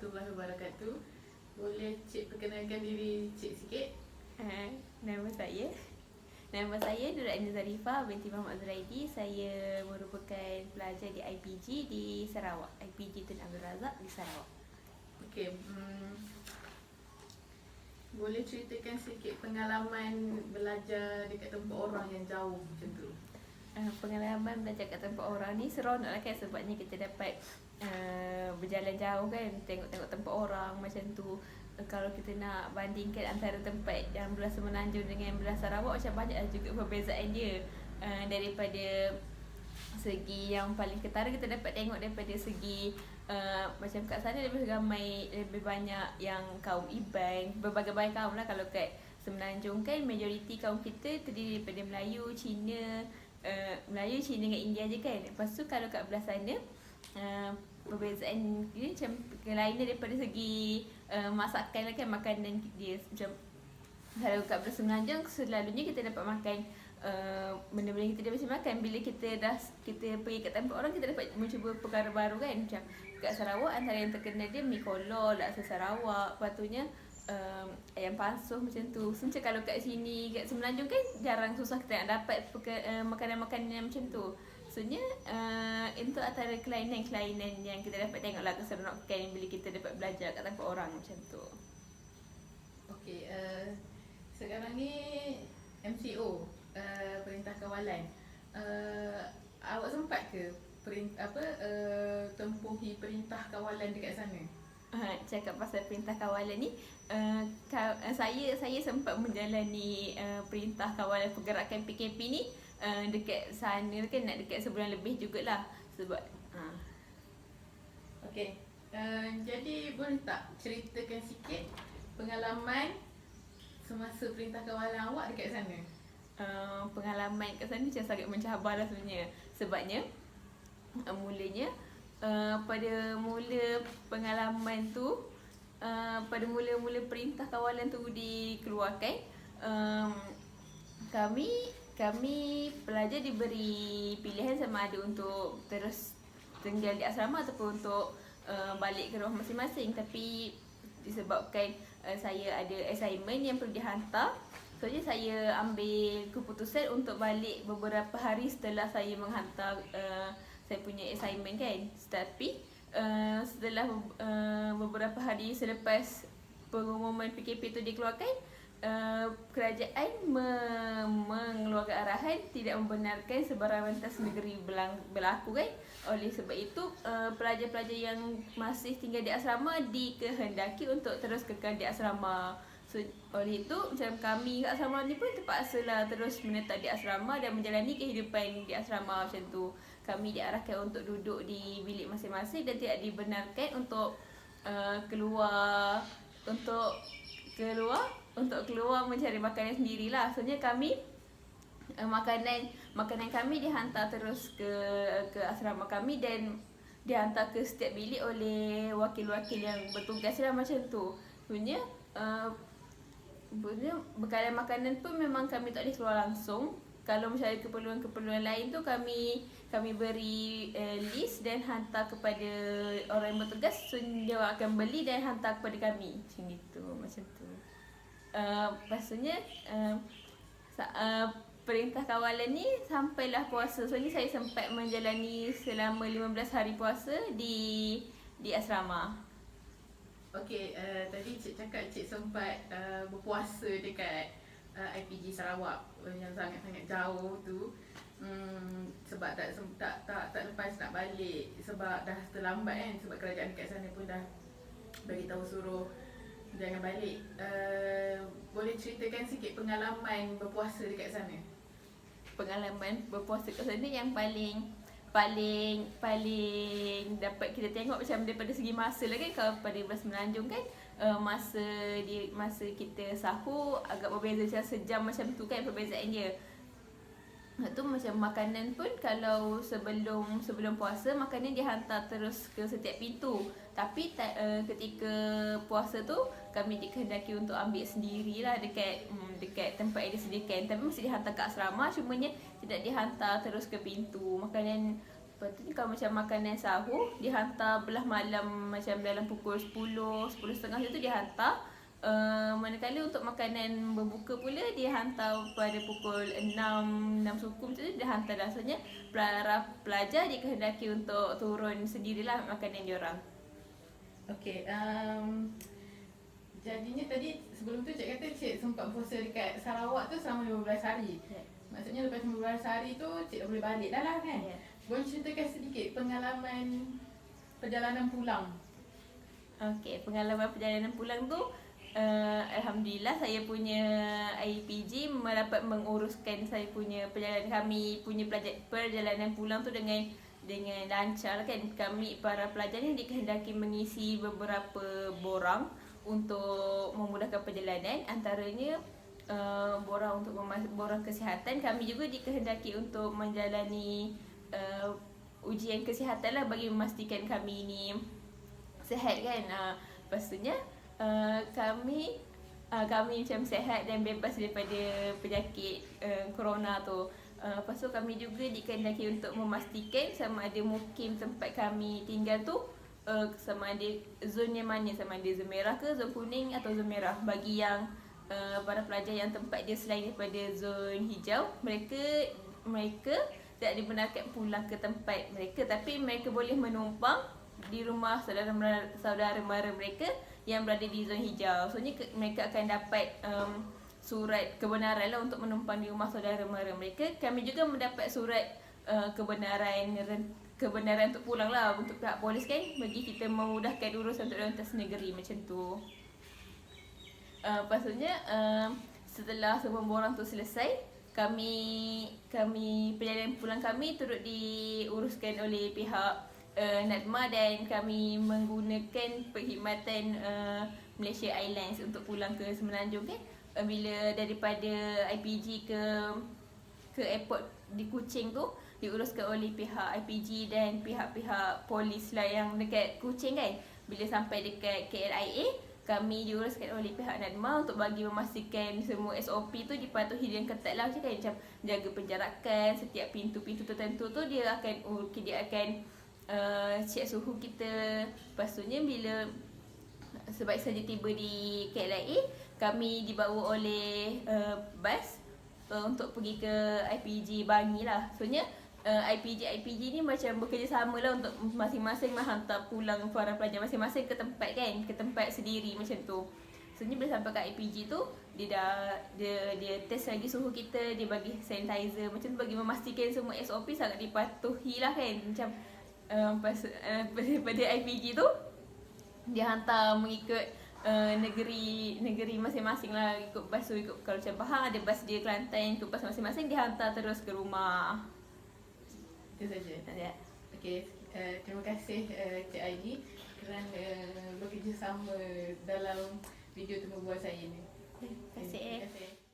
warahmatullahi wabarakatuh. Boleh Cik perkenalkan diri Cik sikit? Nama saya Nur Aini Zarifah binti Muhammad Zuraidi. Saya merupakan pelajar di IPG di Sarawak, IPG Tun Abdul Razak di Sarawak. Okey, boleh ceritakan sikit pengalaman belajar dekat tempat orang yang jauh macam tu? Pengalaman belajar kat tempat orang ni seronok lah kan, sebabnya kita dapat berjalan jauh kan, tengok-tengok tempat orang macam tu. Kalau kita nak bandingkan antara tempat yang belah Semenanjung dengan belah Sarawak, macam banyak juga perbezaan dia. Daripada segi yang paling ketara, kita dapat tengok daripada segi macam kat sana lebih ramai, lebih banyak yang kaum Iban, berbagai-bagai kaum lah. Kalau kat Semenanjung kan majoriti kaum kita terdiri daripada Melayu, Cina, dengan India je kan. Lepas tu kalau kat belah sana perbezaan dia macam lainnya daripada segi masakan lah kan, makanan dia. Macam kalau kat belah Semenanjung selalunya kita dapat makan benda-benda yang kita dah biasa makan. Bila kita pergi kat tempat orang, kita dapat mencuba perkara baru kan. Macam kat Sarawak antara yang terkenal dia mi kolor, laksa Sarawak, patutnya ayam pansuh macam tu. So, macam kalau kat sini kat Semenanjung kan jarang, susah kita nak dapat makanan-makanan yang macam tu. Maksudnya itu antara kelainan-kelainan yang kita dapat tengok lah, keseronokan bila kita dapat belajar kat tempat orang macam tu. Okey, sekarang ni MCO, Perintah Kawalan. Awak sempat ke tempuhi perintah kawalan dekat sana? Cakap pasal perintah kawalan ni, saya sempat menjalani perintah kawalan pergerakan PKP ni dekat sana kan, nak dekat sebulan lebih jugalah. Sebab Okey, jadi boleh tak ceritakan sikit pengalaman semasa perintah kawalan awak dekat sana? Pengalaman kat sana macam sangat mencabar lah sebenarnya. Sebabnya mulanya pada mula pengalaman tu, pada mula-mula perintah kawalan tu dikeluarkan, kami pelajar diberi pilihan sama ada untuk terus tinggal di asrama ataupun untuk balik ke rumah masing-masing. Tapi disebabkan saya ada assignment yang perlu dihantar, so saya ambil keputusan untuk balik beberapa hari setelah saya menghantar saya punya assignment kan. Tapi setelah beberapa hari selepas pengumuman PKP itu dikeluarkan, kerajaan mengeluarkan arahan tidak membenarkan sebarang rentas negeri berlaku kan. Oleh sebab itu pelajar-pelajar yang masih tinggal di asrama dikehendaki untuk terus kekal di asrama. So, oleh itu macam kami kat asrama ni pun terpaksalah terus menetap di asrama dan menjalani kehidupan di asrama macam tu. Kami diarahkan untuk duduk di bilik masing-masing dan tidak dibenarkan untuk keluar mencari makanan sendirilah. Soalnya kami makanan kami dihantar terus ke asrama kami dan dihantar ke setiap bilik oleh wakil-wakil yang bertugas lah macam tu. Sebenarnya bekalan makanan pun memang kami tak boleh keluar langsung. Kalau misalnya keperluan-keperluan lain tu kami beri list dan hantar kepada orang yang bertugas. So dia akan beli dan hantar kepada kami macam tu. Pastinya perintah kawalan ni sampailah puasa. So ni saya sempat menjalani selama 15 hari puasa di asrama. Okey, tadi Cik cakap Cik sempat berpuasa dekat IPG Sarawak yang sangat-sangat jauh tu. Sebab tak lepas nak balik sebab dah terlambat kan, sebab kerajaan dekat sana pun dah bagi tahu suruh jangan balik. Boleh ceritakan sikit pengalaman berpuasa dekat sana? Pengalaman berpuasa kat sana yang paling dapat kita tengok macam daripada segi masa lah kan. Kalau pada belah Semenanjung kan masa kita sahur agak berbeza, macam sejam macam tu kan perbezaan dia. Tu macam makanan pun kalau sebelum puasa makanan dihantar terus ke setiap pintu. Tapi ketika puasa tu kami dikehendaki untuk ambil sendirilah dekat tempat yang disediakan. Tapi mesti dihantar ke asrama, cumanya tidak dihantar terus ke pintu. Makanan Lepas tu ni kalau macam makanan sahur dihantar belah malam macam dalam pukul 10:30 tu dihantar. Manakala untuk makanan berbuka pula dihantar pada pukul 6 suku macam tu dihantar dah. Maksudnya pelajar dikehendaki untuk turun sendirilah makanan diorang. Okey, jadinya tadi sebelum tu cik kata cik sempat puasa dekat Sarawak tu selama 15 hari. Maksudnya lepas 15 hari tu cik dah boleh balik dah lah kan? Boleh ceritakan sedikit pengalaman perjalanan pulang? Okey, pengalaman perjalanan pulang tu Alhamdulillah saya punya IPG dapat menguruskan saya punya perjalanan kami punya perjalanan pulang tu dengan lancar kan. Kami para pelajar ni dikehendaki mengisi beberapa borang untuk memudahkan perjalanan, antaranya borang untuk borang kesihatan. Kami juga dikehendaki untuk menjalani ujian kesihatan lah bagi memastikan kami ni sihat kan. Pastinya kami macam sihat dan bebas daripada penyakit corona tu. Lepas tu kami juga dikehendaki untuk memastikan sama ada mukim tempat kami tinggal tu sama ada zon yang mana, sama ada zon merah ke zon kuning atau zon merah. Bagi yang para pelajar yang tempat dia selain daripada zon hijau, mereka tidak dibenarkan pulang ke tempat mereka, tapi mereka boleh menumpang di rumah saudara mara mereka yang berada di zon hijau. So ni mereka akan dapat surat kebenaran lah untuk menumpang di rumah saudara mara mereka. Kami juga mendapat surat kebenaran untuk pulang lah untuk pihak polis kan, bagi kita memudahkan urusan untuk rentas negeri macam tu. Pasalnya setelah semua borang tu selesai, kami perjalanan pulang kami turut diuruskan oleh pihak NADMA dan kami menggunakan perkhidmatan Malaysia Airlines untuk pulang ke Semenanjung kan. Bila daripada IPG ke airport di Kuching tu diuruskan oleh pihak IPG dan pihak-pihak polis lah yang dekat Kuching kan. Bila sampai dekat KLIA, kami diuruskan oleh pihak NADMA untuk bagi memastikan semua SOP tu dipatuhi dengan ketat lah macam jaga penjarakan. Setiap pintu-pintu tertentu tu dia akan cek suhu kita. Lepas tu bila sebaik saja tiba di KLIA, kami dibawa oleh bas untuk pergi ke IPG Bangi lah. Soalnya IPG ni macam bekerjasama lah untuk masing-masing menghantar pulang para pelajar masing-masing ke tempat kan, ke tempat sendiri macam tu. So ni bila sampai kat IPG tu, dia test lagi suhu kita, dia bagi sanitizer macam tu bagi memastikan semua SOP sangat dipatuhi lah kan. Macam pada IPG tu dia hantar mengikut negeri masing-masing lah, ikut bas tu. Kalau macam Pahang ada bas dia Kelantan, ikut bas masing-masing dia hantar terus ke rumah. Itu saja. Okey, terima kasih Cik Aidi kerana bekerjasama dalam video temu bual saya ni. Terima kasih.